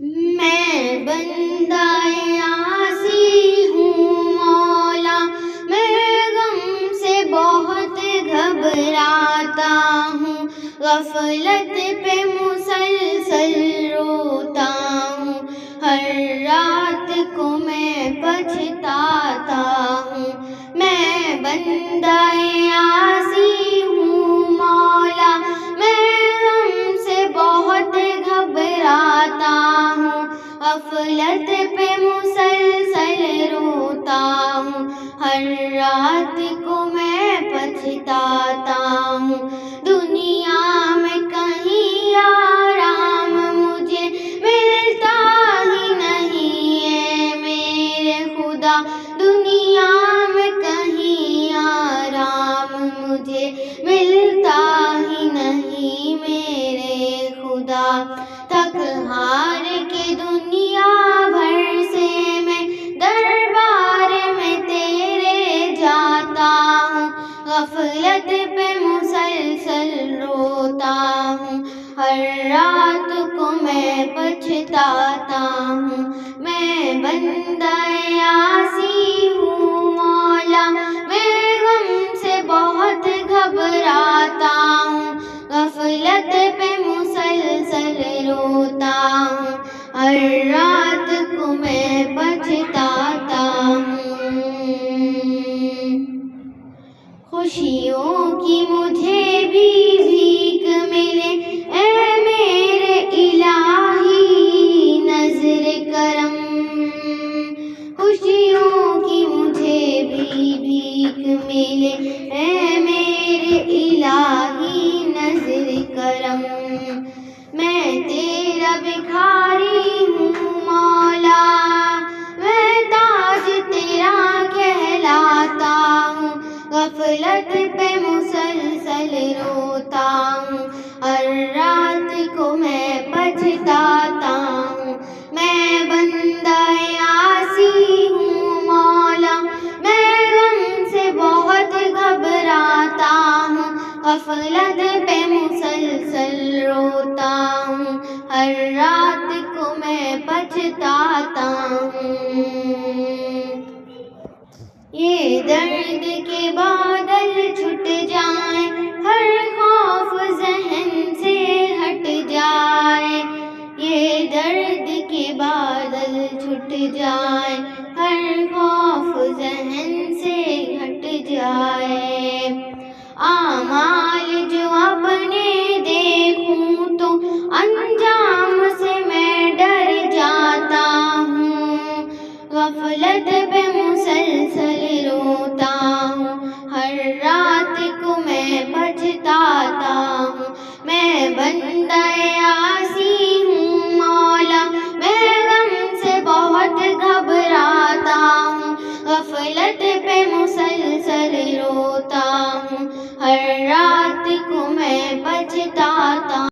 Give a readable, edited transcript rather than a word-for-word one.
میں بندہ عاصی ہوں مولا، میں غم سے بہت گھبراتا ہوں، غفلت پہ مسلسل روتا ہوں، ہر رات کو میں پچھتاتا ہوں۔ میں بندہ عاصی ہوں مولا، میں غم سے بہت گھبراتا ہوں، غفلت پہ مسلسل روتا ہوں، ہر رات کو میں پچھتاتا ہوں۔ دنیا میں کہیں آرام مجھے ملتا ہی نہیں ہے میرے خدا، دنیا میں کہیں آرام مجھے ملتا ہی نہیں میرے خدا۔ تھک ہار کے دنیا بھر سے میں دربار میں تیرے جاتا ہوں، غفلت پہ مسلسل روتا ہوں، ہر رات کو میں پچھتاتا ہوں۔ میں بندہ عاصی ہوں مولا، میں غم سے بہت گھبراتا ہوں، غفلت پہ مسلسل روتا ہوں، ہر رات کو میں پچھتاتا ہوں۔ خوشیوں کی مجھے بھی بھیک ملے اے میرے الہی نظر کرم، خوشیوں کی مجھے بھی بھیک ملے اے میرے الہی نظر کرم۔ میں تیرا بھکاری ہوں مولا، میں تاج تیرا کہلاتا ہوں، غفلت پہ مسلسل روتا ہوں، ہر رات کو میں پچھتاتا ہوں۔ میں بندہ عاصی ہوں مولا، میں غم سے بہت گھبراتا ہوں، غفلت پہ مسلسل روتا ہوں، ہر رات کو میں پچھتاتا ہوں۔ یہ درد کے بادل چھٹ جائیں، ہر خوف ذہن سے ہٹ جائے، یہ درد کے بادل چھٹ جائیں، ہر خوف ذہن سے ہٹ جائے۔ اعمال جو اپنے دیکھوں تو انجام سے میں ڈر جاتا ہوں، غفلت پہ مسلسل روتا ہوں، ہر رات کو میں پچھتاتا ہوں۔ میں بندہ عاصی ہوں مولا، میں غم سے بہت گھبراتا ہوں، غفلت پہ مسلسل روتا ہوں، ہر رات کو میں پچھتاتا ہوں۔